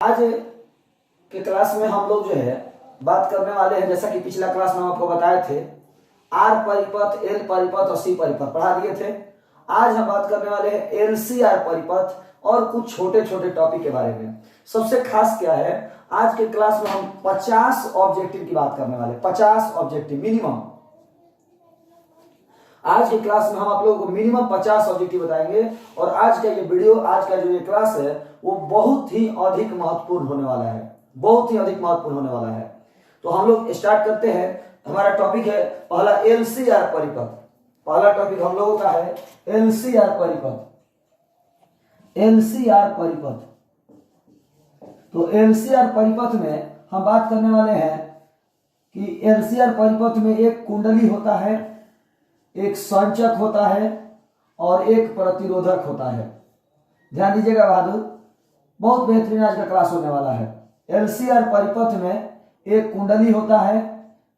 आज के क्लास में हम लोग जो है बात करने वाले हैं, जैसा कि पिछला क्लास में हम आपको बताए थे, आर परिपथ, एल परिपथ और सी परिपथ पढ़ा दिए थे। आज हम बात करने वाले हैं एलसीआर परिपथ और कुछ छोटे छोटे टॉपिक के बारे में। सबसे खास क्या है, आज के क्लास में हम 50 ऑब्जेक्टिव की बात करने वाले, 50 ऑब्जेक्टिव मिनिमम। आज की क्लास में हम आप लोगों को मिनिमम 50 ऑब्जेक्टिव बताएंगे और आज का ये वीडियो, आज का जो ये क्लास है वो बहुत ही अधिक महत्वपूर्ण होने वाला है, बहुत ही अधिक महत्वपूर्ण होने वाला है। तो हम लोग स्टार्ट करते हैं। हमारा टॉपिक है पहला एलसीआर परिपथ। पहला टॉपिक हम लोगों का है एलसीआर परिपथ। एलसीआर परिपथ, तो एलसीआर परिपथ में हम बात करने वाले हैं कि एलसीआर परिपथ में एक कुंडली होता है, एक संचक होता है और एक प्रतिरोधक होता है। ध्यान दीजिएगा बहादुर, बहुत बेहतरीन आज का क्लास होने वाला है। एलसीआर परिपथ में एक कुंडली होता है,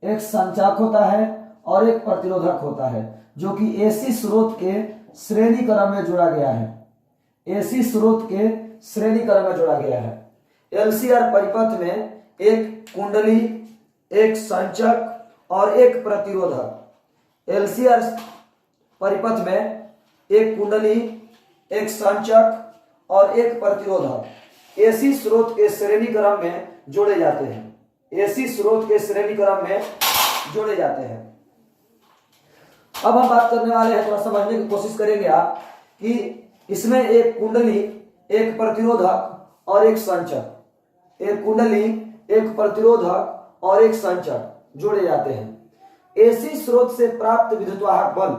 एक संचक होता है और एक प्रतिरोधक होता है, जो कि एसी स्रोत के श्रेणी क्रम में जोड़ा गया है। एसी स्रोत के श्रेणी क्रम में जोड़ा गया है। एलसीआर परिपथ में एक कुंडली, एक संचक और एक प्रतिरोधक। एलसीआर परिपथ में एक कुंडली, एक संचक और एक प्रतिरोधक एसी स्रोत के श्रेणी क्रम में जोड़े जाते हैं। एसी स्रोत के श्रेणी क्रम में जोड़े जाते हैं। अब हम बात करने वाले हैं, थोड़ा समझने की कोशिश करेंगे आप कि इसमें एक कुंडली, एक प्रतिरोधक और एक संचक, एक कुंडली, एक प्रतिरोधक और एक संचक जोड़े जाते हैं। एसी स्रोत से प्राप्त विद्युतवाहक बल,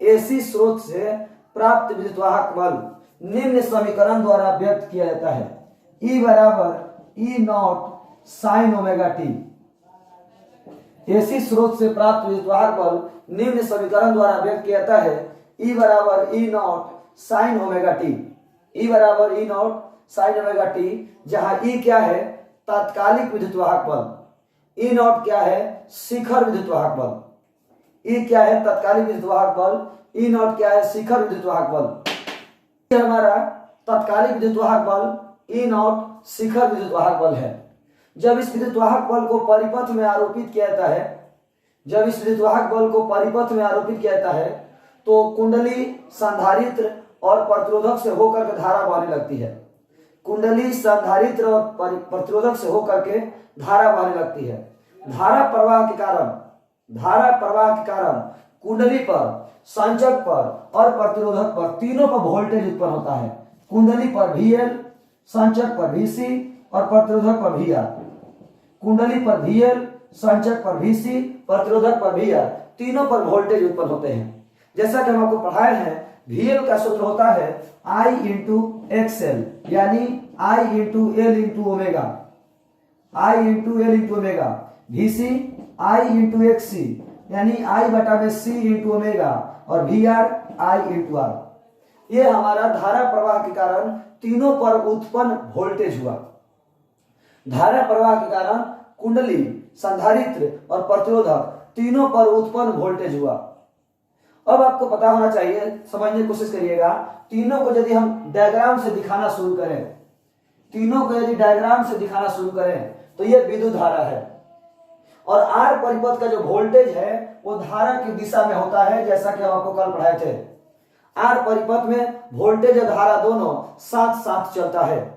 एसी स्रोत से प्राप्त विद्युतवाहक बल निम्न समीकरण द्वारा व्यक्त किया जाता है। E बराबर E not sine omega T. AC स्रोत से प्राप्त विद्युतवाहक बल निम्न समीकरण द्वारा व्यक्त किया जाता है। E बराबर E not sine omega T. E बराबर E not sine omega T, जहां E क्या है, तात्कालिक विद्युतवाहक बल। E नॉट क्या है, शिखर विद्युतवाहक बल। E क्या है, तात्कालिक विद्युतवाहक बल। E नॉट क्या है, शिखर विद्युतवाहक बल। हमारा तात्कालिक विद्युतवाहक बल E नॉट शिखर विद्युतवाहक बल है। जब इस विद्युतवाहक बल को परिपथ में आरोपित किया जाता है, जब इस विद्युतवाहक बल को परिपथ में आरोपित किया जाता है तो कुंडली, संधारित्र और प्रतिरोधक से होकर के धारा बहने लगती है। कुंडली, संधारित्र और प्रतिरोधक से होकर के धारा बहने लगती है। धारा प्रवाह के कारण, धारा प्रवाह के कारण कुंडली पर, संचक पर और प्रतिरोधक पर, तीनों पर वोल्टेज उत्पन्न होता है। कुंडली पर VL, संचक पर VC और प्रतिरोधक पर VR। कुंडली पर VL, संचक पर VC, प्रतिरोधक पर VR, तीनों पर वोल्टेज उत्पन्न होते हैं। जैसा कि हम आपको पढ़ाए हैं, VL का सूत्र होता है I इंटू XL, यानी I into L into omega. I into L into omega. VC I into XC, यानी I बटा में C इंटू ओमेगा और VR I इंटू R। ये हमारा धारा प्रवाह के कारण तीनों पर उत्पन्न वोल्टेज हुआ। धारा प्रवाह के कारण कुंडली, संधारित्र और प्रतिरोधक तीनों पर उत्पन्न वोल्टेज हुआ। अब आपको पता होना चाहिए, समझने की कोशिश करिएगा, तीनों को यदि हम डायग्राम से दिखाना शुरू करें, तीनों को यदि डायग्राम से दिखाना शुरू करें तो ये विद्युत धारा है और आर परिपथ का जो वोल्टेज है वो धारा की दिशा में होता है, जैसा कि हम आपको कल पढ़ाए थे। आर परिपथ में वोल्टेज और धारा दोनों साथ साथ चलता है।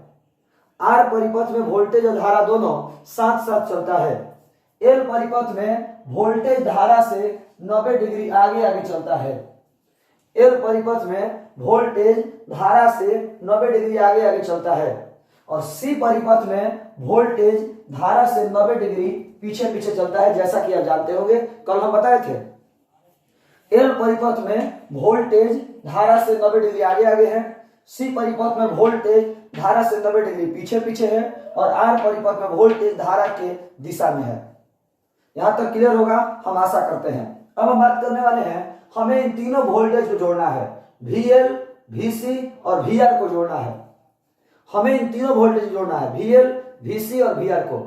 आर परिपथ में वोल्टेज और धारा दोनों साथ साथ चलता है। एल परिपथ में वोल्टेज धारा से 90 डिग्री आगे आगे चलता है। एल परिपथ में वोल्टेज धारा से 90 डिग्री आगे आगे चलता है और सी परिपथ में वोल्टेज धारा से 90 डिग्री पीछे पीछे चलता है, जैसा कि आप जानते होंगे, कल हम बताए थे। एल परिपथ में वोल्टेज धारा से 90 डिग्री आगे आगे है, सी परिपथ में वोल्टेज धारा से 90 डिग्री पीछे पीछे है और आर परिपथ में वोल्टेज धारा के दिशा में है। यहां तक क्लियर होगा, हम आशा करते हैं। अब हम बात करने वाले हैं, हमें इन तीनों वोल्टेज को जोड़ना है। VL, VC और VR को जोड़ना है। हमें इन तीनों वोल्टेज जोड़ना है, VL, VC और VR को।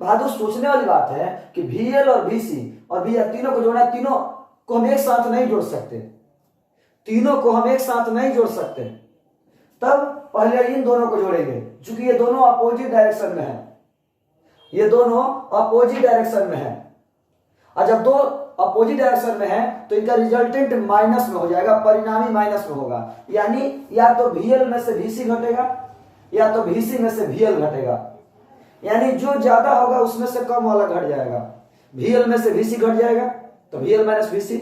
बहादुर, सोचने वाली बात है कि VL और VC और VR तीनों को जोड़ना, तीनों को हम एक साथ नहीं जोड़ सकते, तीनों को हम एक साथ नहीं जोड़ सकते। तब पहले इन दोनों को जोड़ेंगे, क्योंकि ये दोनों अपोजिट डायरेक्शन में है, ये दोनों अपोजिट डायरेक्शन में है। और जब दो अपोजिट डायरेक्शन में है तो इनका रिजल्टेंट माइनस में हो जाएगा, परिणामी माइनस में होगा। यानी या तो VL में से VC घटेगा या तो VC में से VL घटेगा। यानी जो ज्यादा होगा उसमें से कम वाला घट जाएगा। VL में से VC घट जाएगा तो VL माइनस VC,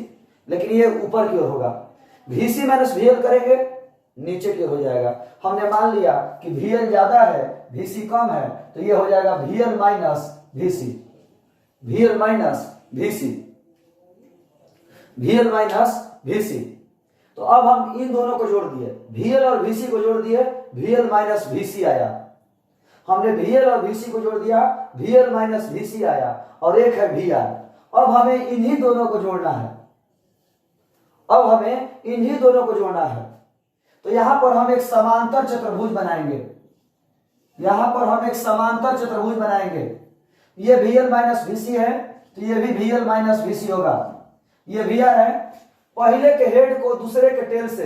लेकिन ये ऊपर की ओर होगा। VC माइनस VL करेंगे नीचे की ओर हो जाएगा। हमने मान लिया कि VL ज्यादा है VC कम है, तो ये हो जाएगा VL minus VC, VL minus VC, VL minus VC। तो अब हम इन दोनों को जोड़ दिए, VL और VC को जोड़ दिए, VL माइनस VC आया। हमने VL और VC को जोड़ दिया, VL माइनस VC आया, और एक है VR। अब हमें इन्हीं दोनों को जोड़ना है, अब हमें इन्हीं दोनों को जोड़ना है। तो यहां पर हम एक समांतर चतुर्भुज बनाएंगे, यहां पर हम एक समांतर चतुर्भुज बनाएंगे। ये VL माइनस VC है तो ये भी VL माइनस VC होगा। ये VR है, पहले के हेड को दूसरे के टेल से,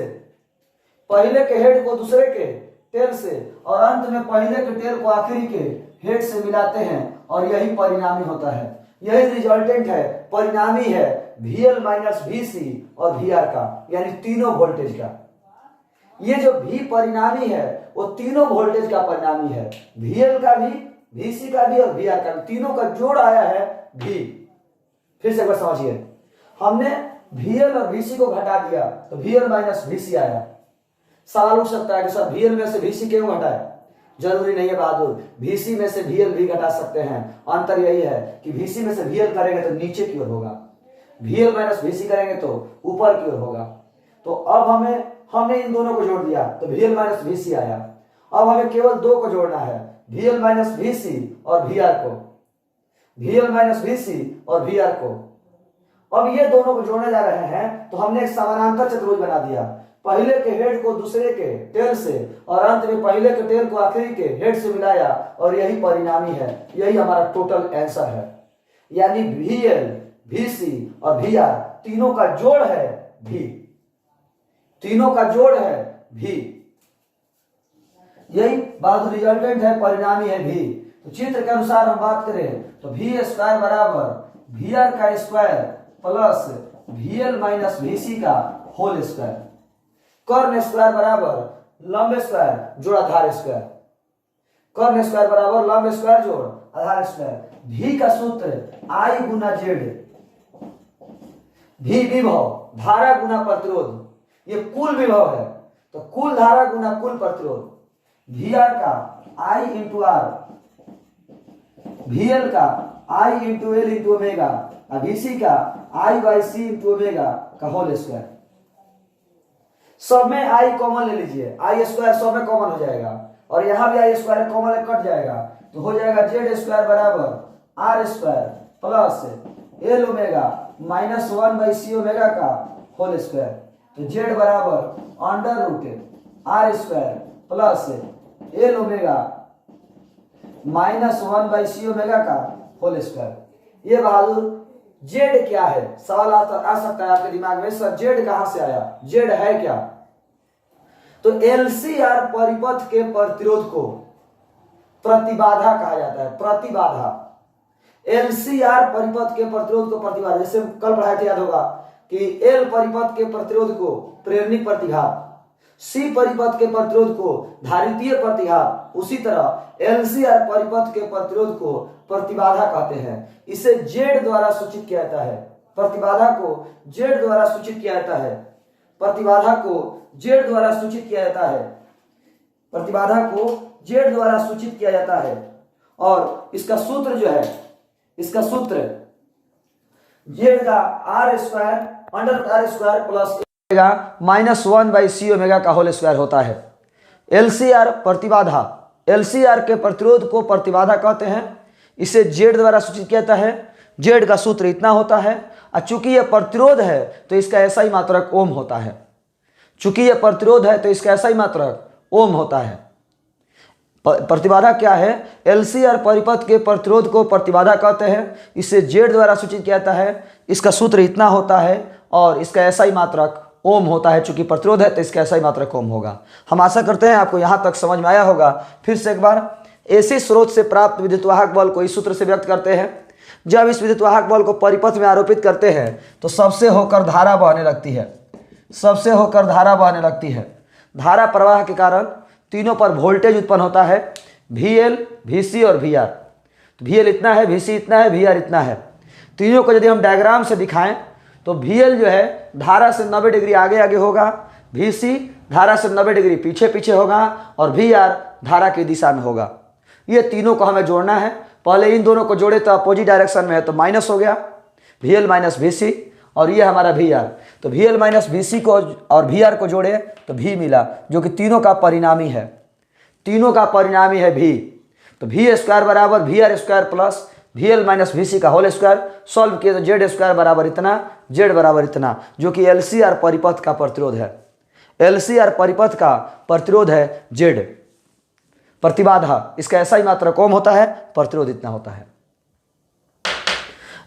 पहले के हेड को दूसरे के टेल से और अंत में पहले के टेल को आखिरी के हेड से मिलाते हैं, और यही परिणामी होता है, यही रिजल्टेंट है, परिणामी है VL माइनस VC और VR का, यानी तीनों वोल्टेज का। ये जो V परिणामी है वो तीनों वोल्टेज का परिणामी है, VL का भी, VC का भी और VR का भी, तीनों का जोड़ आया है V। फिर से एक बार समझिए, हमने VL और VC को घटा दिया तो VL माइनस VC आया। सवाल उठ सकता है कि सर VL में से VC क्यों घटाए? जरूरी नहीं है बहादुर, VC में से VL भी घटा सकते हैं। अंतर यही है कि VC में से VL करेंगे तो नीचे की ओर होगा, VL माइनस VC करेंगे तो ऊपर की ओर होगा। तो अब हमने इन दोनों को जोड़ दिया तो VL माइनस VC आया। अब हमें केवल दो को जोड़ना है, VL माइनस VC और VR को, VL माइनस VC और VR को। अब ये दोनों को जोड़ने जा रहे हैं तो हमने एक समानांतर चतुर्भुज बना दिया, पहले के हेड को दूसरे के टेल से और अंत में पहले के टेल को आखिरी के हेड से मिलाया, और यही परिणामी है, यही हमारा टोटल आंसर है। यानी VL, VC और VR तीनों का जोड़ है V, तीनों का जोड़ है V, यही बहादुर रिजल्टेंट है, परिणामी है V। तो चित्र के अनुसार हम बात करें तो V स्क्वायर बराबर VR का square plus VL minus VC का होल स्क्वायर, कर्ण स्क्वायर बराबर लंब स्क्वायर जोड़ आधार स्क्वायर, कर्ण स्क्वायर बराबर लंब स्क्वायर जोड़ आधार स्क्वायर। V का सूत्र I गुना Z, V विभव, धारा गुना प्रतिरोध, ये कुल विभव है तो कुल धारा गुना कुल प्रतिरोध। VR का I इंटू R, VL का I into L into omega और VC का I by C into omega का होल स्क्वायर। सब में I कॉमन ले लीजिए, I स्क्वायर सब में कॉमन हो जाएगा, और यहां भी I स्क्वायर कॉमन कट जाएगा तो हो जाएगा Z स्क्वायर बराबर R square plus L omega minus 1 by C omega का होल स्क्वायर। तो Z बराबर under root R square plus L omega minus 1 by C omega का होल स्क्वायर। ये बहादुर Z क्या है? सवाल आ सकता है आपके दिमाग में, सर Z कहां से आया, Z है क्या? तो LCR परिपथ के प्रतिरोध को प्रतिबाधा कहा जाता है, प्रतिबाधा। LCR परिपथ के प्रतिरोध को प्रतिबाधा, जैसे कल पढ़ाया था, याद होगा कि L परिपथ के प्रतिरोध को प्रेरणिक प्रतिघात, C परिपथ के प्रतिरोध को धारितीय प्रतिघात, उसी तरह LCR परिपथ के प्रतिरोध को प्रतिबाधा कहते हैं। इसे Z द्वारा सूचित किया जाता है, प्रतिबाधा को Z द्वारा सूचित किया जाता है, प्रतिबाधा को Z द्वारा सूचित किया जाता है, प्रतिबाधा को Z द्वारा सूचित किया जाता है। और इसका सूत्र जो है, इसका सूत्र Z का R square under R square plus minus 1 by C omega का होल स्क्वायर होता है। LCR प्रतिबाधा, LCR के प्रतिरोध को प्रतिबाधा कहते हैं, इसे Z द्वारा सूचित किया जाता है। Z का सूत्र इतना होता है, और चूंकि यह प्रतिरोध है तो इसका ऐसा ही मात्रक ओम होता है, चूंकि यह प्रतिरोध है तो इसका ऐसा ही मात्रक ओम होता है। प्रतिबाधा क्या है? LCR परिपथ के प्रतिरोध को प्रतिबाधा कहते हैं, इसे Z द्वारा सूचित किया जाता है, इसका सूत्र इतना होता है और इसका ऐसा ही मात्रक ओम होता है। चूंकि प्रतिरोध है तो इसका ऐसा ही मात्रक ओम होगा। हम आशा करते हैं आपको यहाँ तक समझ में आया होगा। फिर से एक बार, ऐसे स्रोत से प्राप्त विद्युत वाहक बल को इस सूत्र से व्यक्त करते हैं। जब इस विद्युत वाहक बल को परिपथ में आरोपित करते हैं तो सबसे होकर धारा बहने लगती है, सबसे होकर धारा बहने लगती है। धारा प्रवाह के कारण तीनों पर वोल्टेज उत्पन्न होता है, VL, VC और VR। VL इतना है, VC इतना है, VR इतना है। तीनों को यदि हम डायग्राम से दिखाएं तो VL जो है धारा से 90 डिग्री आगे आगे होगा, VC धारा से 90 डिग्री पीछे पीछे होगा और VR धारा की दिशा में होगा। ये तीनों को हमें जोड़ना है। पहले इन दोनों को जोड़े तो अपोजिट डायरेक्शन में है तो माइनस हो गया, VL माइनस VC, और ये हमारा VR। तो VL माइनस VC को और VR को जोड़े तो V मिला, जो कि तीनों का परिणामी है, तीनों का परिणामी है V। तो V स्क्वायर बराबर VR square plus VL minus VC का होल स्क्वायर। सॉल्व किए तो Z स्क्वायर बराबर इतना, Z बराबर इतना, जो कि LCR परिपथ का प्रतिरोध है। LCR परिपथ का प्रतिरोध है Z। प्रतिबाधा इसका ऐसा ही मात्रक ओम होता है, प्रतिरोध इतना होता है।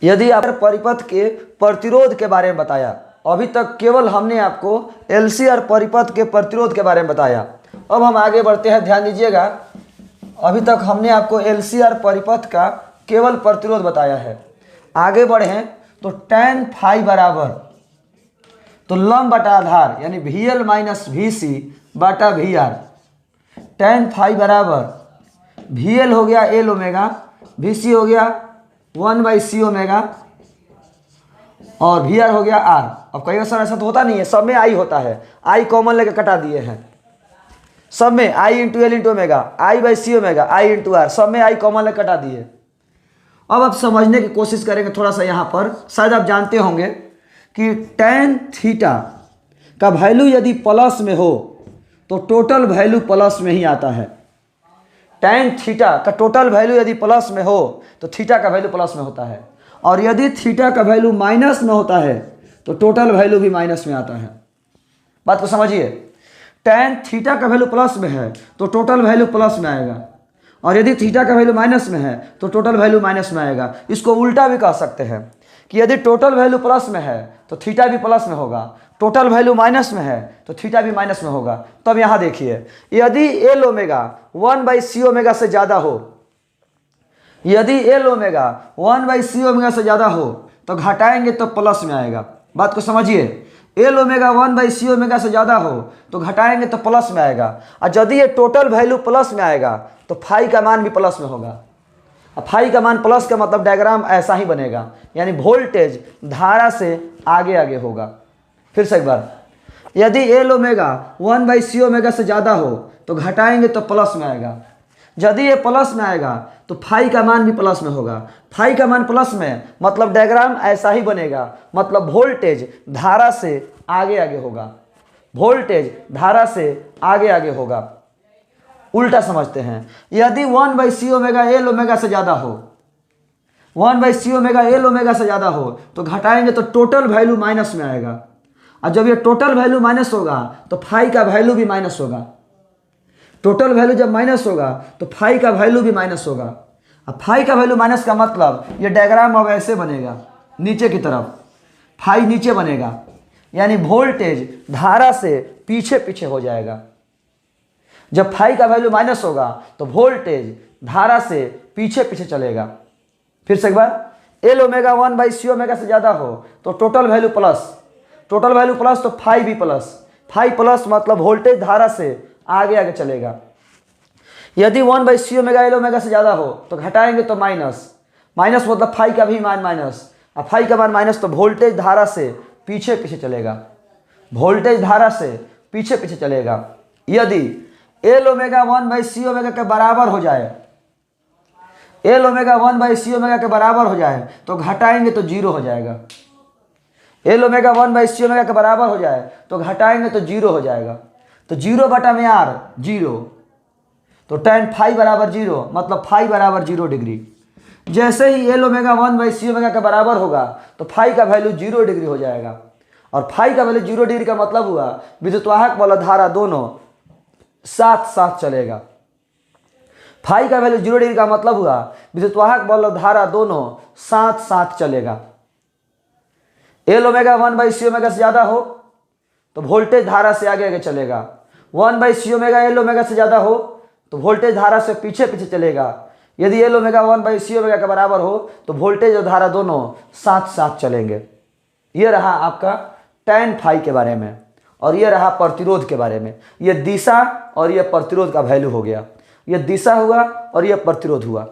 यदि आप परिपथ के प्रतिरोध के बारे में बताया, अभी तक केवल हमने आपको LCR परिपथ के प्रतिरोध के बारे में बताया। अब हम आगे बढ़ते हैं, ध्यान दीजिएगा। अभी तक हमने आपको LCR परिपथ का केवल प्रतिरोध बताया है। आगे बढ़ें तो tan फाई बराबर तो लंब बटा आधार यानी VL माइनस VC बटा VR। tan फाई बराबर VL हो गया L ओमेगा, VC हो गया 1/c ओमेगा और VR हो गया R। अब कई बार सर ऐसा तो होता नहीं है, सब में I होता है, I कॉमन लेकर कटा दिए हैं। सब में I into L into omega, I/c omega, I into R, सब में I कॉमन लेकर कटा दिए। अब आप समझने की कोशिश करेंगे थोड़ा सा यहाँ पर। शायद आप जानते होंगे कि tan थीटा का वैल्यू यदि प्लस में हो तो टोटल वैल्यू प्लस में ही आता है। tan थीटा का टोटल वैल्यू यदि प्लस में हो तो थीटा का वैल्यू प्लस में होता है, और यदि थीटा का वैल्यू माइनस में होता है तो टोटल वैल्यू भी माइनस में आता है। बात को समझिए, tan थीटा का वैल्यू प्लस में है तो टोटल वैल्यू प्लस में आएगा, और यदि थीटा का वैल्यू माइनस में है तो टोटल वैल्यू माइनस में आएगा। इसको उल्टा भी कह सकते हैं कि यदि टोटल वैल्यू प्लस में है तो थीटा भी प्लस में होगा, टोटल वैल्यू माइनस में है तो थीटा भी माइनस में होगा। तब यहाँ देखिए, यदि L ओमेगा 1/c ओमेगा से ज़्यादा हो, यदि L ओमेगा 1/c ओमेगा से ज़्यादा हो तो घटाएंगे तो प्लस में आएगा। बात को समझिए, L ओमेगा 1/c ओमेगा से ज़्यादा हो तो घटाएंगे तो प्लस में आएगा, और यदि ये टोटल वैल्यू प्लस में आएगा तो फाई का मान भी प्लस में होगा। अब फाई का मान प्लस का मतलब डायग्राम ऐसा ही बनेगा, यानी वोल्टेज धारा से आगे आगे होगा। फिर से एक बार, यदि L ओमेगा 1/c ओमेगा से ज़्यादा हो तो घटाएंगे तो प्लस में आएगा। यदि ये प्लस में आएगा तो फाई का मान भी प्लस में होगा। फाई का मान प्लस में मतलब डायग्राम ऐसा ही बनेगा, मतलब वोल्टेज धारा से आगे आगे होगा, वोल्टेज धारा से आगे आगे होगा। उल्टा समझते हैं, यदि 1/c ओमेगा L ओमेगा से ज़्यादा हो, 1/c ओमेगा L ओमेगा से ज़्यादा हो तो घटाएंगे तो टोटल वैल्यू माइनस में आएगा, और जब ये टोटल वैल्यू माइनस होगा तो फाई का वैल्यू भी माइनस होगा। टोटल वैल्यू जब माइनस होगा तो फाई का वैल्यू भी माइनस होगा। अब फाई का वैल्यू माइनस का मतलब ये डायग्राम अब ऐसे बनेगा, नीचे की तरफ फाई नीचे बनेगा, यानी वोल्टेज धारा से पीछे पीछे हो जाएगा। जब फाई का वैल्यू माइनस होगा तो वोल्टेज धारा से पीछे पीछे चलेगा। फिर से एक बार, L ओमेगा 1/c ओमेगा से ज़्यादा हो तो total value plus, total value plus तो फाई भी प्लस, फाई प्लस मतलब वोल्टेज धारा से आगे आगे चलेगा। यदि 1/c ओमेगा L ओमेगा से ज़्यादा हो तो घटाएंगे तो माइनस, माइनस मतलब फाई का भी मान माइनस, अब फाई का मान माइनस तो वोल्टेज धारा से पीछे पीछे चलेगा, वोल्टेज धारा से पीछे पीछे चलेगा। यदि L ओमेगा 1/c ओमेगा के बराबर हो जाए, L ओमेगा 1/c ओमेगा के बराबर हो जाए तो घटाएंगे तो जीरो हो जाएगा। L ओमेगा 1/c ओमेगा के बराबर हो जाए तो घटाएंगे तो जीरो हो जाएगा। तो जीरो बटा में R जीरो, तो tan फाई बराबर जीरो मतलब फाई बराबर 0 डिग्री। जैसे ही L ओमेगा 1/c ओमेगा के बराबर होगा तो फाई का वैल्यू 0 डिग्री हो जाएगा, और फाई का वैल्यू 0 डिग्री का मतलब हुआ विद्युतवाहक वाला धारा दोनों साथ साथ चलेगा। फाई का वैल्यू 0 डिग्री का मतलब हुआ विद्युतवाहक बल और धारा दोनों साथ साथ चलेगा। L ओमेगा 1/c ओमेगा से ज़्यादा हो तो वोल्टेज धारा से आगे आगे चलेगा। 1/c ओमेगा एल ओमेगा से ज़्यादा हो तो वोल्टेज धारा से पीछे पीछे चलेगा। यदि एल ओमेगा 1/c ओमेगा के बराबर हो तो वोल्टेज और धारा दोनों साथ साथ चलेंगे। ये रहा आपका tan फाई के बारे में, और ये रहा प्रतिरोध के बारे में। ये दिशा और ये प्रतिरोध का वैल्यू हो गया, ये दिशा हुआ और ये प्रतिरोध हुआ।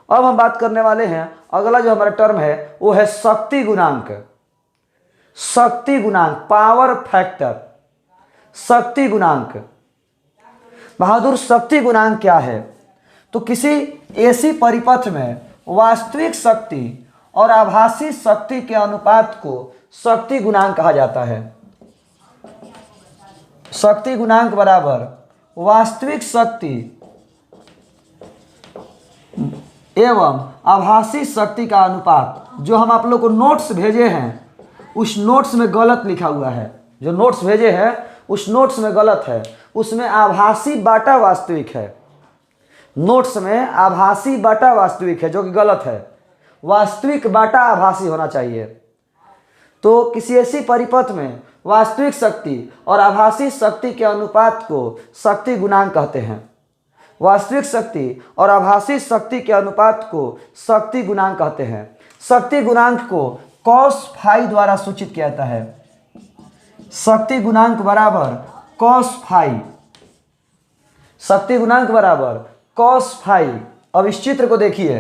अब हम बात करने वाले हैं, अगला जो हमारा टर्म है वो है शक्ति गुणांक। शक्ति गुणांक, पावर फैक्टर, शक्ति गुणांक। बहादुर, शक्ति गुणांक क्या है? तो किसी ऐसी परिपथ में वास्तविक शक्ति और आभासी शक्ति के अनुपात को शक्ति गुणांक कहा जाता है। शक्ति गुणांक बराबर वास्तविक शक्ति एवं आभासी शक्ति का अनुपात। जो हम आप लोग को नोट्स भेजे हैं उस नोट्स में गलत लिखा हुआ है, जो नोट्स भेजे हैं उस नोट्स में गलत है, उसमें आभासी बाटा वास्तविक है। नोट्स में आभासी बाटा वास्तविक है जो कि गलत है, वास्तविक बाटा आभासी होना चाहिए। तो किसी ऐसी परिपथ में वास्तविक शक्ति और आभासी शक्ति के अनुपात को शक्ति गुणांक कहते हैं। वास्तविक शक्ति और आभासी शक्ति के अनुपात को शक्ति गुणांक कहते हैं। शक्ति गुणांक को कॉस फाई द्वारा सूचित किया जाता है। शक्ति गुणांक बराबर कॉस फाई, शक्ति गुणांक बराबर कॉस फाई। अब इस चित्र को देखिए,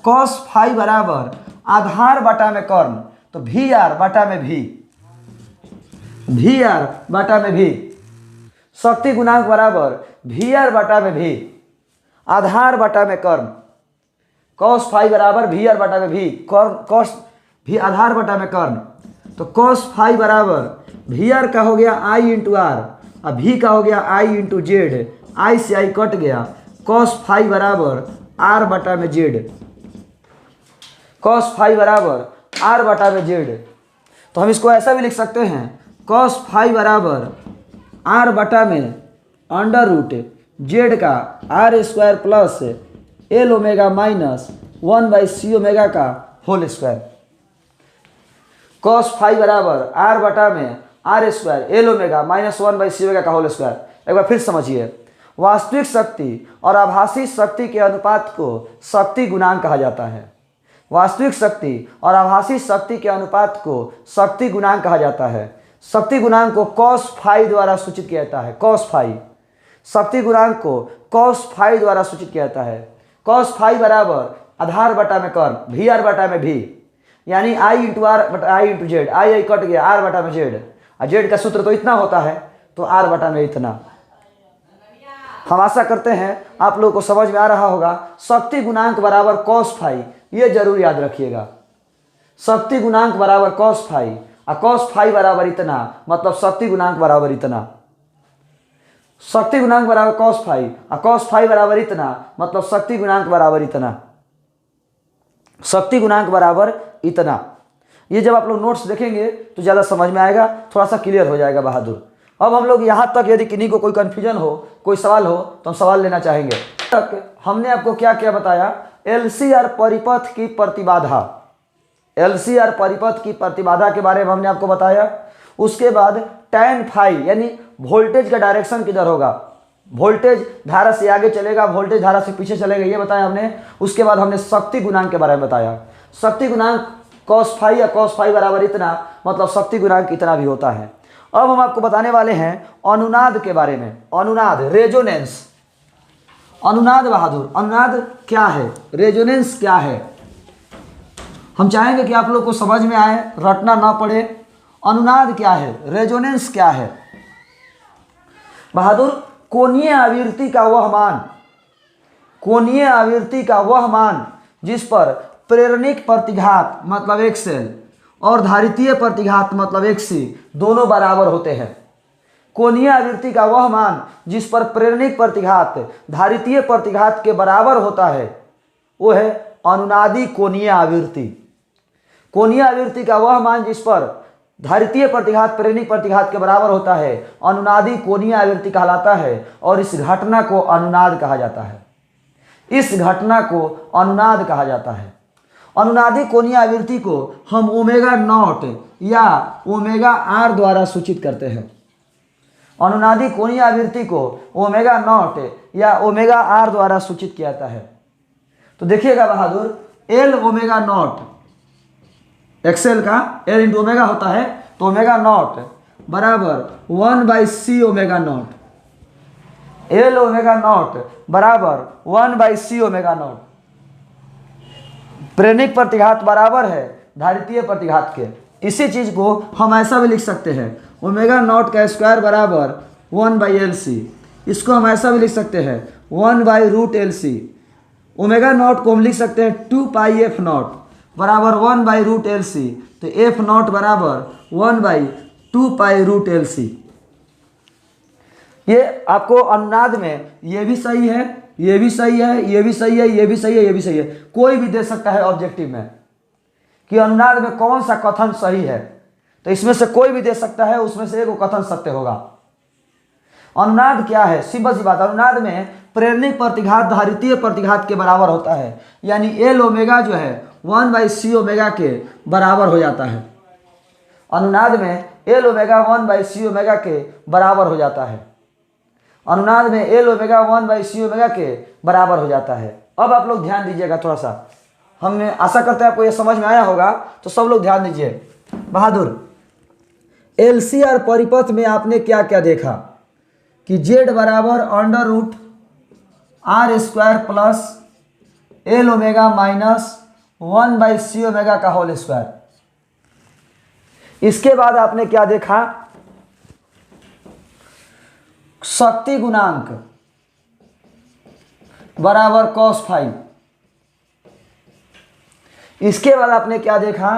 कॉस फाई बराबर आधार बटा में कर्ण, तो वी आर बटा में भी, वी आर बटा में भी। शक्ति गुणांक बराबर वी आर बटा में भी, आधार बटा में कर्ण। कॉस फाई बराबर वी आर बटा में भी, कर्ण कॉस भी आधार बटा में कर्ण। तो कॉस फाई बराबर वी आर का हो गया आई इंटू आर, और भी का हो गया आई इंटू जेड, आई से आई कट गया। कॉस फाई बराबर आर बटा में जेड, कॉस फाई बराबर आर बटा में जेड। तो हम इसको ऐसा भी लिख सकते हैं, कॉस फाई बराबर आर बटा में अंडर रूट जेड का R square plus L omega minus 1/c omega का होल स्क्वायर। कॉस फाई बराबर आर बटा में R square L omega minus 1/c omega का होल स्क्वायर। एक बार फिर समझिए, वास्तविक शक्ति और आभासी शक्ति के अनुपात को शक्ति गुणांक कहा जाता है। वास्तविक शक्ति और आभासी शक्ति के अनुपात को शक्ति गुणांक कहा जाता है। शक्ति गुणांक को कॉस फाई द्वारा सूचित किया जाता है। कॉस फाई, शक्ति गुणांक को कॉस फाई द्वारा सूचित किया जाता है। कॉस फाई बराबर आधार बटा में कर्ण, वी आर बटा में भी, यानी आई इंटू आर बटा I into Z, I I cut गया, आर बटा में जेड, और जेड का सूत्र तो इतना होता है तो आर बटा में इतना। हम आशा करते हैं आप लोगों को समझ में आ रहा होगा। शक्ति गुणांक बराबर कॉस फाई, ये जरूर याद रखिएगा। शक्ति गुणांक बराबर कॉस फाई, और कॉस फाई बराबर इतना, मतलब शक्ति गुणांक बराबर इतना। शक्ति गुणांक बराबर कॉस फाई और कॉस फाई बराबर इतना, मतलब शक्ति गुणांक बराबर इतना। शक्ति गुणांक बराबर इतना। ये जब आप लोग नोट्स देखेंगे तो ज़्यादा समझ में आएगा, थोड़ा सा क्लियर हो जाएगा बहादुर। अब हम लोग यहाँ तक, यदि किन्हीं को कोई कन्फ्यूजन हो, कोई सवाल हो तो हम सवाल लेना चाहेंगे। तक हमने आपको क्या क्या बताया? एलसीआर परिपथ की प्रतिबाधा, एलसीआर परिपथ की प्रतिबाधा के बारे में हमने आपको बताया। उसके बाद tan फाई यानी वोल्टेज का डायरेक्शन किधर होगा, वोल्टेज धारा से आगे चलेगा, वोल्टेज धारा से पीछे चलेगा, ये बताया हमने। उसके बाद हमने शक्ति गुणांक के बारे में बताया। शक्ति गुणांक cos फाई या cos फाई बराबर इतना, मतलब शक्ति गुणांक इतना भी होता है। अब हम आपको बताने वाले हैं अनुनाद के बारे में। अनुनाद, रेजोनेंस। अनुनाद बहादुर, अनुनाद क्या है, रेजोनेंस क्या है, हम चाहेंगे कि आप लोग को समझ में आए, रटना ना पड़े। अनुनाद क्या है, रेजोनेंस क्या है? बहादुर, कोणीय आवृत्ति का वह मान, कोणीय आवृत्ति का वह मान जिस पर प्रेरणिक प्रतिघात मतलब XL और धारितीय प्रतिघात मतलब XC दोनों बराबर होते हैं। कोणीय आवृत्ति का वह मान जिस पर प्रेरणिक प्रतिघात धारितीय प्रतिघात के बराबर होता है वो है अनुनादी कोणीय आवृत्ति। कोणीय आवृत्ति का वह मान जिस पर धारितीय प्रतिघात प्रेरणिक प्रतिघात के बराबर होता है अनुनादी कोणीय आवृत्ति कहलाता है, और इस घटना को अनुनाद कहा जाता है। इस घटना को अनुनाद कहा जाता है। अनुनादी कोणीय आवृत्ति को हम ओमेगा नॉट या ओमेगा आर द्वारा सूचित करते हैं। अनुनादी कोणीय आवृत्ति को ओमेगा नॉट या ओमेगा आर द्वारा सूचित किया जाता है। तो देखिएगा बहादुर, एल ओमेगा नॉट एक्सएल का एल इंटू ओमेगा होता है, तो ओमेगा नॉट बराबर 1/c omega naught. L omega naught बराबर 1/c ओमेगा नॉट। प्रेरणिक प्रतिघात बराबर है धारितीय प्रतिघात के। इसी चीज को हम ऐसा भी लिख सकते हैं, ओमेगा नॉट का स्क्वायर बराबर 1/LC। इसको हम ऐसा भी लिख सकते हैं 1/√LC। ओमेगा नॉट को हम लिख सकते हैं 2πf नॉट बराबर 1/√LC। तो एफ नॉट बराबर 1/2π√LC। ये आपको अनुनाद में ये भी सही है, ये भी सही है, ये भी सही है, ये भी सही है, ये भी सही है, कोई भी दे सकता है ऑब्जेक्टिव में कि अनुनाद में कौन सा कथन सही है। तो इसमें से कोई भी दे सकता है, उसमें से एक कथन सत्य होगा। अनुनाद क्या है? सिंपल सी बात, अनुनाद में प्रेरणिक प्रतिघात धारितीय प्रतिघात के बराबर होता है, यानी एल ओमेगा जो है 1/c ओमेगा के बराबर हो जाता है। अनुनाद में एल ओमेगा 1/c ओमेगा के बराबर हो जाता है। अनुनाद में एल ओमेगा 1/c ओमेगा के बराबर हो जाता है। अब आप लोग ध्यान दीजिएगा थोड़ा सा, हमने आशा करते हैं आपको ये समझ में आया होगा, तो सब लोग ध्यान दीजिए। बहादुर, एलसीआर परिपथ में आपने क्या क्या देखा कि जेड बराबर √r² plus L omega minus 1/c omega का होल स्क्वायर। इसके बाद आपने क्या देखा, शक्ति गुणांक बराबर cos फाइव। इसके बाद आपने क्या देखा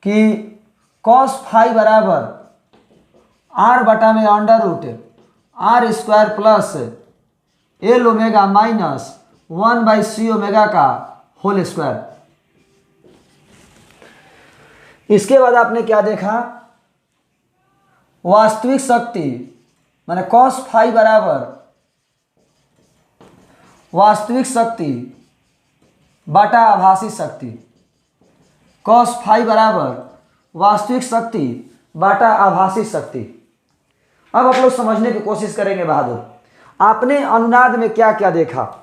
कि cos फाइव बराबर r/√r² plus L omega minus 1/c omega का होल स्क्वायर। इसके बाद आपने क्या देखा, वास्तविक शक्ति माने cos फाइव बराबर वास्तविक शक्ति बटा आभासी शक्ति। cos फाइव बराबर वास्तविक शक्ति बटा आभासी शक्ति। अब आप लोग समझने की कोशिश करेंगे बहादुर, आपने अनुनाद में क्या क्या देखा।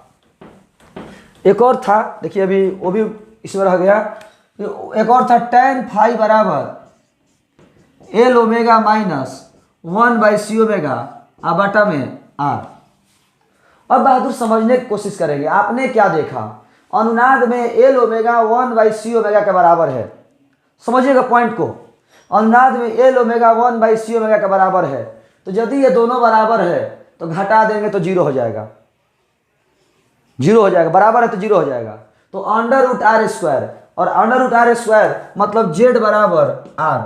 एक और था, देखिए अभी वो भी इसमें रह गया। एक और था tan फाइव बराबर L omega minus 1/c omega बटा में आर। अब बहादुर समझने की कोशिश करेंगे, आपने क्या देखा, अनुनाद में एल ओमेगा 1/c ओमेगा के बराबर है। समझिएगा पॉइंट को, अनुनाद में एल ओमेगा 1/c ओमेगा के बराबर है। तो यदि ये दोनों बराबर है तो घटा देंगे तो जीरो हो जाएगा, जीरो हो जाएगा, बराबर है तो जीरो हो जाएगा। तो √r² और √r² मतलब z बराबर r,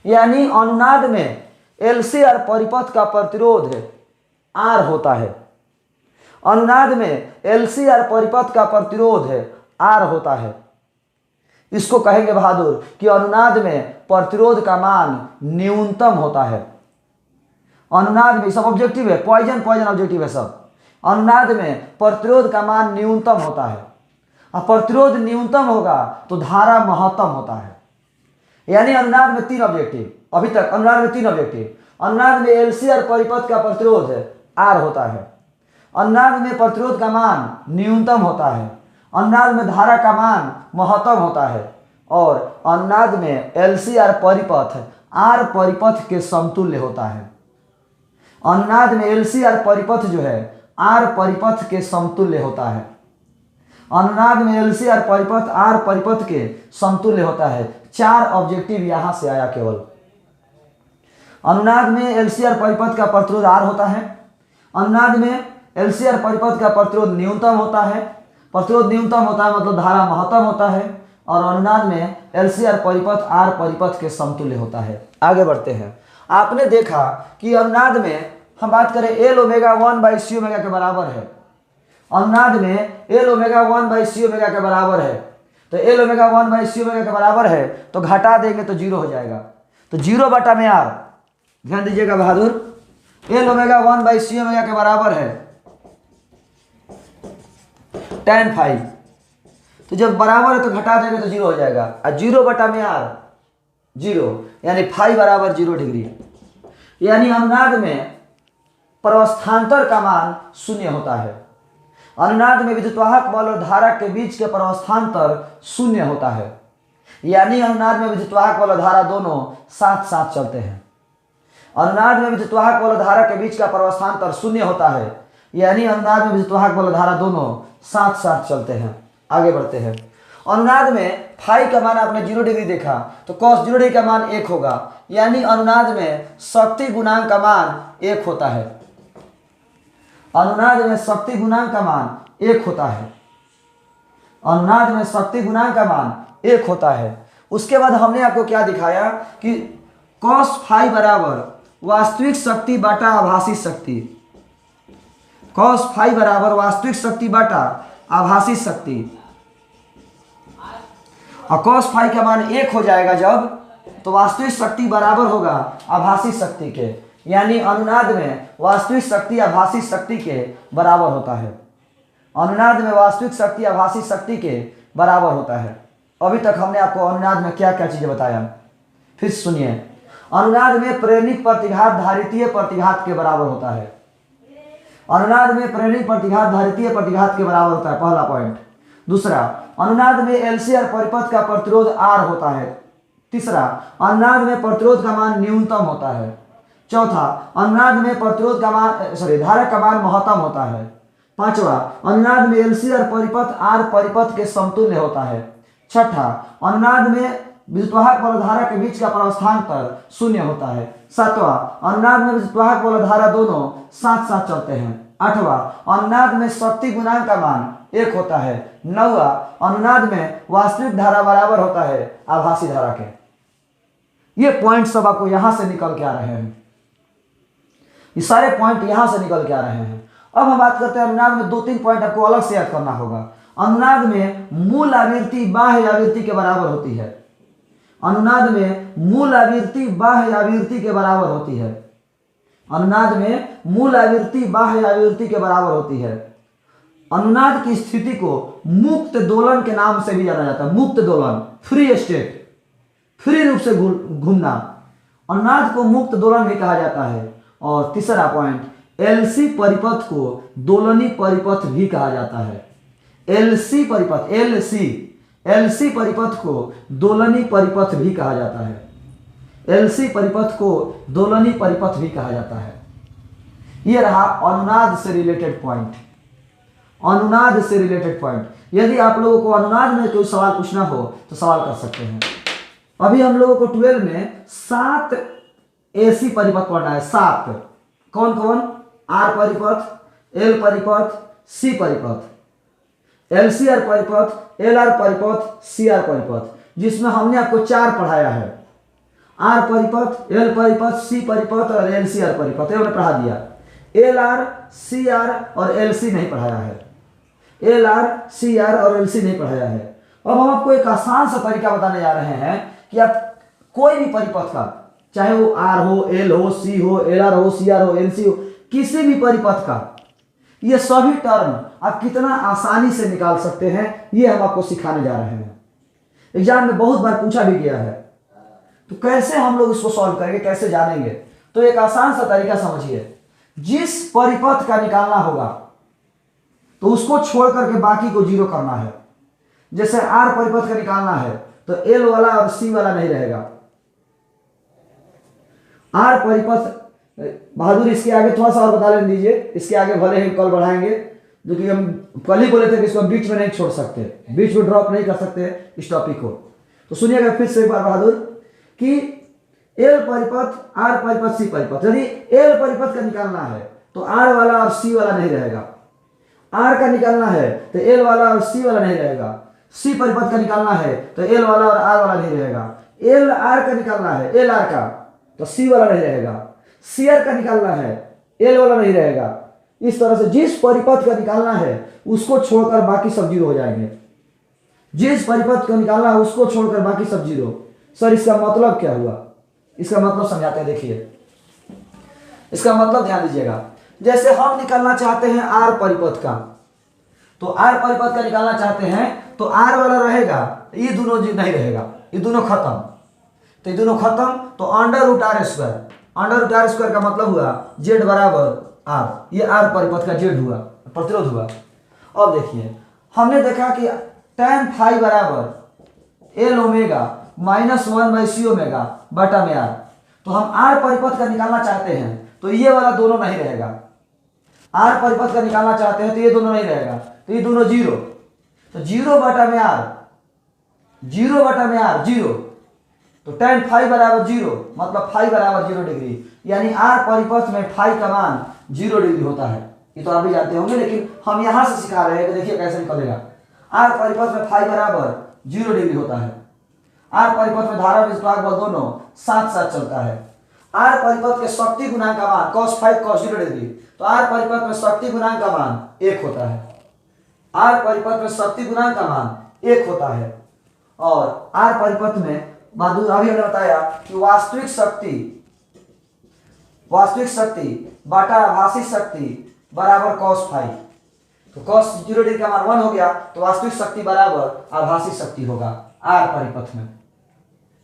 यानी अनुनाद में एलसीआर परिपथ का प्रतिरोध R होता है। अनुनाद में एलसीआर परिपथ का प्रतिरोध R होता है। इसको कहेंगे बहादुर कि अनुनाद में प्रतिरोध का मान न्यूनतम होता है। अनुनाद में सब ऑब्जेक्टिव है, पॉइजन ऑब्जेक्टिव है सब। अनुनाद में प्रतिरोध का मान न्यूनतम होता है, और प्रतिरोध न्यूनतम होगा तो धारा महत्तम होता है। यानी अनुनाद में तीन ऑब्जेक्टिव, अभी तक अनुनाद में तीन ऑब्जेक्टिव। अनुनाद में एलसीआर परिपथ का प्रतिरोध R होता है, अनुनाद में प्रतिरोध का मान न्यूनतम होता है, अनुनाद में धारा का मान महत्तम होता है, और अनुनाद में एलसीआर परिपथ R परिपथ के समतुल्य होता है। अनुनाद में एलसीआर परिपथ जो है R परिपथ के समतुल्य होता है। अनुनाद में एलसीआर परिपथ R परिपथ के समतुल्य होता है। चार ऑब्जेक्टिव यहां से आया केवल। अनुनाद में एलसीआर परिपथ का प्रतिरोध R होता है, अनुनाद में एलसीआर परिपथ का प्रतिरोध न्यूनतम होता है, प्रतिरोध न्यूनतम होता है मतलब धारा महत्तम होता है, और अनुनाद में एलसीआर परिपथ R परिपथ के समतुल्य होता है। आगे बढ़ते हैं। आपने देखा कि अनुनाद में हम बात करें एल ओमेगा 1/c ओमेगा के बराबर है। अनुनाद में एल ओमेगा 1/c ओमेगा के बराबर है, तो एल ओमेगा 1/c ओमेगा के बराबर है तो घटा देंगे तो जीरो हो जाएगा। तो जीरो बटा में R, ध्यान दीजिएगा बहादुर, एल ओमेगा 1/c ओमेगा के बराबर है tan फाइव। तो जब बराबर है तो घटा देंगे तो 0 हो जाएगा, और 0 बटा में r 0, यानी फाई बराबर 0 डिग्री। यानी अनुनाद में प्रवस्थान्तर का मान 0 होता है। अनुनाद में विद्युतवाहक बल और धारा के बीच के प्रवस्थान्तर 0 होता है। यानी अनुनाद में विद्युतवाहक बल और धारा दोनों साथ साथ चलते हैं। अनुनाद में विद्युतवाहक बल और धारा के बीच का प्रवस्थान्तर 0 होता है। यानी अनुनाद में विद्युतवाहक बल और धारा दोनों साथ साथ चलते हैं। आगे बढ़ते हैं। अनुनाद में फाई का मान आपने 0 डिग्री देखा, तो cos 0 डिग्री का मान 1 होगा। यानी अनुनाद में शक्ति गुणांक का मान 1 होता है। अनुनाद में शक्ति गुणांक का मान 1 होता है। अनुनाद में शक्ति गुणांक का मान 1 होता है। उसके बाद हमने आपको क्या दिखाया कि cos फाई बराबर वास्तविक शक्ति बाटा आभासी शक्ति। cos फाई बराबर वास्तविक शक्ति बाटा आभासी शक्ति, और cos फाई का मान 1 हो जाएगा जब, तो वास्तविक शक्ति बराबर होगा आभासी शक्ति के। यानी अनुनाद में वास्तविक शक्ति आभासी शक्ति के बराबर होता है। अनुनाद में वास्तविक शक्ति आभासी शक्ति के बराबर होता है। अभी तक हमने आपको अनुनाद में क्या क्या चीजें बताया, फिर सुनिए। अनुनाद में प्रेरणिक प्रतिघात धारितीय प्रतिघात के बराबर होता है। अनुनाद में प्रेरणिक प्रतिघात धारितीय प्रतिघात के बराबर होता है, पहला पॉइंट। दूसरा, अनुनाद में एलसी और परिपथ का प्रतिरोध R होता है। तीसरा, अनुनाद में प्रतिरोध का मान न्यूनतम होता है। चौथा, अनुनाद में प्रतिरोध का मान धारा का मान महत्तम होता है। पांचवा, अनुनाद में एलसी और परिपथ R परिपथ के समतुल्य होता है। छठा, अनुनाद में विद्युतवाहक बल और धारा के बीच का प्रवस्थान्तर 0 होता है। सातवां, अनुनाद में विद्युतवाहक बल और धारा दोनों साथ साथ चलते हैं। आठवां, अनुनाद में शक्ति गुणांक का मान 1 होता है। नौवां, अनुनाद में वास्तविक धारा बराबर होता है आभासी धारा के। ये पॉइंट सब आपको यहां से निकल के आ रहे हैं, ये सारे पॉइंट यहां से निकल के आ रहे हैं। अब हम बात करते हैं अनुनाद में 2-3 पॉइंट आपको अलग से याद करना होगा। अनुनाद में मूल आवृत्ति बाह्य आवृत्ति के बराबर होती है। अनुनाद में मूल आवृत्ति बाह्य आवृत्ति के बराबर होती है। अनुनाद में मूल आवृत्ति बाह्य आवृत्ति के बराबर होती है। अनुनाद की स्थिति को मुक्त दोलन के नाम से भी जाना जाता है। मुक्त दोलन, फ्री स्टेट, फ्री रूप से घूमना, अनुनाद को मुक्त दोलन भी कहा जाता है। और तीसरा पॉइंट, एलसी परिपथ को दोलनी परिपथ भी कहा जाता है। एलसी परिपथ, एलसी परिपथ को दोलनी परिपथ भी कहा जाता है। एलसी परिपथ को दोलनी परिपथ भी कहा जाता है। यह रहा अनुनाद से रिलेटेड पॉइंट। अनुनाद से रिलेटेड पॉइंट, यदि आप लोगों को अनुनाद में कोई सवाल पूछना हो तो सवाल कर सकते हैं। अभी हम लोगों को 12 में 7 एसी परिपथ पढ़ना है। 7 कौन कौन? आर परिपथ, एल परिपथ, सी परिपथ, एलसीआर परिपथ, एलआर परिपथ, सीआर परिपथ, जिसमें हमने आपको 4 पढ़ाया है। आर परिपथ, एल परिपथ, सी परिपथ और एलसीआर परिपथ, ये हमने पढ़ा दिया। एलआर, सीआर और एलसी नहीं पढ़ाया है। एलआर, सीआर और एलसी नहीं पढ़ाया है। अब हम आपको एक आसान सा तरीका बताने जा रहे हैं कि आप कोई भी परिपथ का, चाहे वो आर हो, एल हो, सी हो, एलआर हो, सीआर हो, एलसी हो, किसी भी परिपथ का ये सभी टर्म आप कितना आसानी से निकाल सकते हैं, ये हम आपको सिखाने जा रहे हैं। एग्जाम में बहुत बार पूछा भी गया है, तो कैसे हम लोग इसको सॉल्व करेंगे, कैसे जानेंगे? तो एक आसान सा तरीका समझिए। जिस परिपथ का निकालना होगा तो उसको छोड़ करके बाकी को 0 करना है। जैसे आर परिपथ का निकालना है तो एल वाला और सी वाला नहीं रहेगा। आर परिपथ, बहादुर इसके आगे थोड़ा सा और बता लेने दीजिए, इसके आगे भले ही कल बढ़ाएंगे, जो कि हम कल ही बोले थे कि इसको बीच में नहीं छोड़ सकते, बीच में ड्रॉप नहीं कर सकते इस टॉपिक को। तो सुनिएगा फिर से एक बार बहादुर कि एल परिपथ, आर परिपथ, सी परिपथ, यदि एल परिपथ का निकालना है तो आर वाला और सी वाला नहीं रहेगा। आर का निकालना है तो एल वाला और सी वाला नहीं रहेगा। सी परिपथ का निकालना है तो एल वाला और आर वाला नहीं रहेगा। एल आर का निकालना है, एल आर का, तो सी वाला नहीं रहेगा। सी आर का निकालना है, एल वाला नहीं रहेगा। इस तरह से जिस परिपथ का निकालना है उसको छोड़कर बाकी सब 0 हो जाएंगे। जिस परिपथ का निकालना है उसको छोड़कर बाकी सब 0। सर इसका मतलब क्या हुआ? इसका मतलब समझाते हैं, देखिए इसका मतलब ध्यान दीजिएगा। जैसे हम निकालना चाहते हैं आर परिपथ का, तो आर परिपथ का निकालना चाहते हैं तो आर वाला रहेगा, ये दोनों नहीं रहेगा, ये दोनों खत्म, तो ये दोनों खत्म, तो under root R square, under root R square का मतलब हुआ जेड बराबर आर, ये आर परिपथ का जेड हुआ, प्रतिरोध हुआ। अब देखिए हमने देखा कि tan फाई बराबर L omega minus 1/c omega बटा में आर, तो हम आर परिपथ का निकालना चाहते हैं तो ये वाला दोनों नहीं रहेगा, आर परिपथ का निकालना चाहते हैं तो ये दोनों नहीं रहेगा, तो ये दोनों जीरो, तो जीरो बटा में आर, जीरो बटा में आर जीरो, तो tan फाई बराबर जीरो, मतलब फाई बराबर 0 डिग्री, यानी आर परिपथ में फाई का मान 0 डिग्री होता है। ये तो आप भी जानते होंगे, लेकिन हम यहां से सिखा रहे हैं कि देखिए कैसे निकलेगा। आर परिपथ में फाई बराबर 0 डिग्री होता है, आर परिपथ में धारा विस्थापन बल दोनों साथ साथ चलता है। आर परिपथ के शक्ति गुणांक का मान cos 5 cos 0 डिग्री, तो आर परिपथ में शक्ति गुणांक का मान 1 होता है, आर परिपथ में शक्ति गुणांक का मान 1 होता है। और आर परिपथ में अभी हमने बताया कि वास्तविक शक्ति बटा आभासी शक्ति बराबर cos 5, तो cos 0 डिग्री का मान 1 हो गया, तो वास्तविक शक्ति बराबर आभासी शक्ति होगा आर परिपथ में,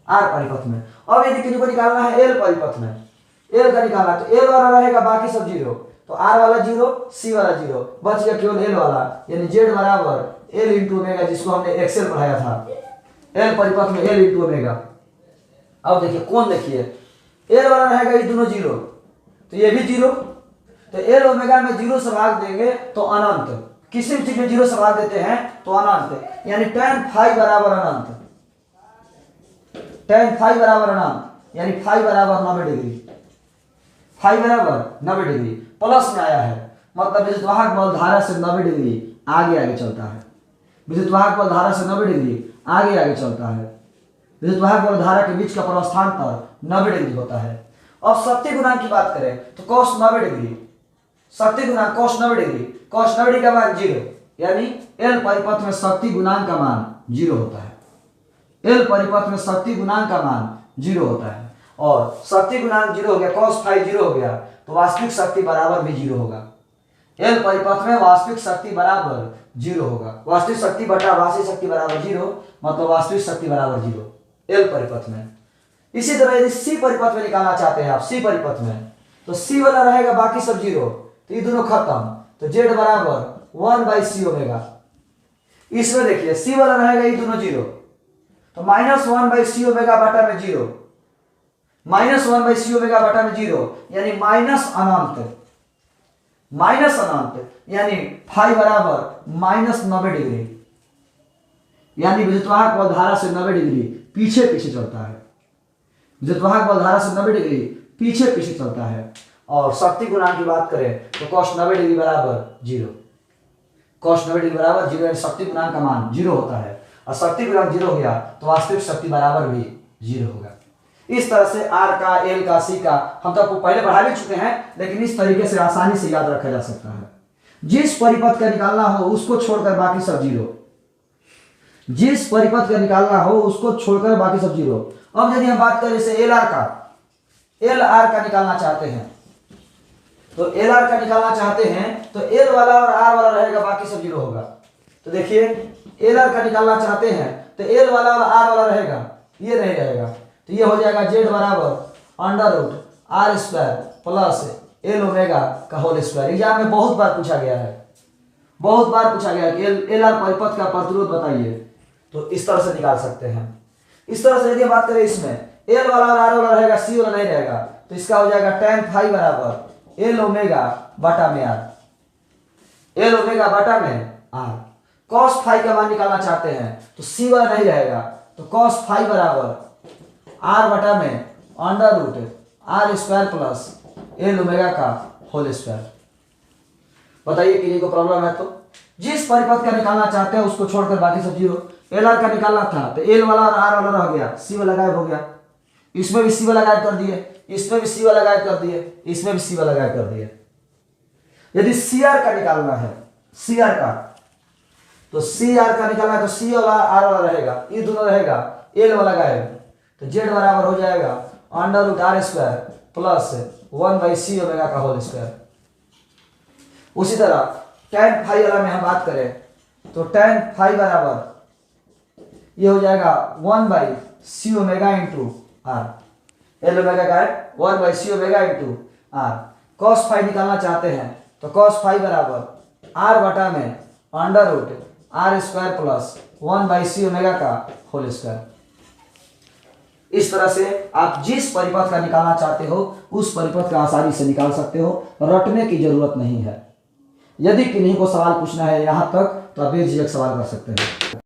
आर परिपथ में। अब यदि किसी को निकालना है एल परिपथ में, एल का निकालना तो एल वाला रहेगा, बाकी सब जीरो, तो आर वाला जीरो, सी वाला जीरो, बच गया केवल एल वाला, यानी जेड बराबर एल इंटू ओमेगा, जिसको हमने एक्सेल पढ़ाया था, एल परिपथ में एल इंटू ओमेगा। अब देखिए कौन, देखिए एल वाला रहेगा ये दोनों जीरो, तो ये भी जीरो, तो एल ओमेगा में जीरो से भाग देंगे तो अनंत, किसी भी चीज में जीरो से भाग देते हैं तो अनंत, यानी tan फाई बराबर अनंत, tan फाई बराबर अनंत, यानी फाई बराबर 90 डिग्री, फाई बराबर 90 डिग्री प्लस में आया है, मतलब विद्युत वाहक बल धारा से 90 डिग्री आगे आगे चलता है, विद्युत वाहक बल धारा से 90 डिग्री आगे आगे चलता है, विद्युत वाहक बल धारा के बीच का प्रस्थांतर 90 डिग्री होता है। अब शक्ति गुणांक की बात करें तो cos 90 डिग्री, शक्ति गुणांक cos 90 डिग्री, cos 90 डिग्री का मान 0, यानी एल परिपथ में शक्ति गुणांक का मान 0 होता है, एल परिपथ में शक्ति गुणांक का मान 0 होता है, और शक्ति गुणांक 0 हो गया, cos फाई 0 हो गया, तो वास्तविक शक्ति बराबर भी 0 होगा, एल परिपथ में वास्तविक शक्ति बराबर 0 होगा, वास्तविक शक्ति बटा आभासी शक्ति बराबर 0, मतलब वास्तविक शक्ति बराबर 0 एल परिपथ में। इसी तरह यदि सी परिपथ में निकालना चाहते हैं आप, सी परिपथ में, तो सी वाला रहेगा, बाकी सब जीरो, तो ये दोनों खत्म, तो जेड बराबर 1/c ओमेगा। इसमें देखिए सी वाला रहेगा ये दोनों जीरो, तो -1/c ओमेगा बटा में 0, -1/c ओमेगा बटा में 0, यानी माइनस अनंत, माइनस अनंत, यानी फाई बराबर -90 डिग्री, यानी विद्युत वाहक बल धारा से 90 डिग्री पीछे पीछे चलता है, विद्युत वाहक बल धारा से 90 डिग्री पीछे पीछे चलता है। और शक्ति गुणांक की बात करें तो cos 90 डिग्री बराबर 0, cos 90 डिग्री बराबर 0, यानी शक्ति गुणांक का मान 0 होता है, और शक्ति गुणांक 0 हो गया तो वास्तविक शक्ति बराबर भी 0 होगा। इस तरह से आर का, एल का, सी का हम तो आपको पहले पढ़ा भी चुके हैं, लेकिन इस तरीके से आसानी से याद रखा जा सकता है। जिस परिपथ का निकालना हो उसको छोड़कर बाकी सब जीरो, जिस परिपथ का निकालना हो उसको छोड़कर बाकी सब जीरो। अब यदि हम बात करें जैसे एल आर का, एल आर का निकालना चाहते हैं, तो एल आर का निकालना चाहते हैं तो एल वाला और आर वाला रहेगा, बाकी सब जीरो होगा। तो देखिए एल आर का निकालना चाहते हैं तो एल वाला और आर वाला रहेगा, ये नहीं रहेगा, तो ये हो जाएगा जेड बराबर under root R square plus L omega का होल स्क्वायर। एग्जाम में बहुत बार पूछा गया है, बहुत बार पूछा गया कि एल आर परिपथ का प्रतिरोध बताइए, तो इस तरह से निकाल सकते हैं। इस तरह से यदि बात करें इसमें एल वाला और आर वाला रहेगा, सी वाला नहीं रहेगा, तो इसका हो जाएगा tan फाई बराबर एल ओमेगा बटा में आर, एल ओमेगा बटा में आर। cos फाई का मान निकालना चाहते हैं तो सी वाला नहीं रहेगा, तो cos फाई बराबर आर बटा में under root R square plus L omega का होल स्क्वायर। बताइए किसी को प्रॉब्लम है तो जिस परिपथ का निकालना चाहते हैं उसको छोड़कर बाकी सब जीरो। एल आर का निकालना था तो एल वाला और आर वाला रह गया, सी वाला गायब हो गया, इसमें भी सी वाला गायब कर दिए, इसमें भी सी वाला गायब कर दिए, इसमें भी सी वाला गायब कर दिए। यदि सी आर का निकालना है, सी आर का, तो सी आर का निकालना है तो सी वाला आर वाला रहेगा, ये दोनों रहेगा, एल वाला गायब, तो जेड बराबर हो जाएगा under root R square plus 1/c omega का होल स्क्वायर। उसी तरह tan फाई वाला में हम बात करें तो tan फाई बराबर ये हो जाएगा 1/c omega into R. L omega का 1/c omega into R. cos phi निकालना चाहते हैं तो cos फाई बराबर r बटा में under root R square plus 1/c omega का होल स्क्वायर। इस तरह से आप जिस परिपथ का निकालना चाहते हो उस परिपथ का आसानी से निकाल सकते हो, रटने की जरूरत नहीं है। यदि किन्हीं को सवाल पूछना है यहाँ तक तो आप बेझिझक सवाल कर सकते हैं।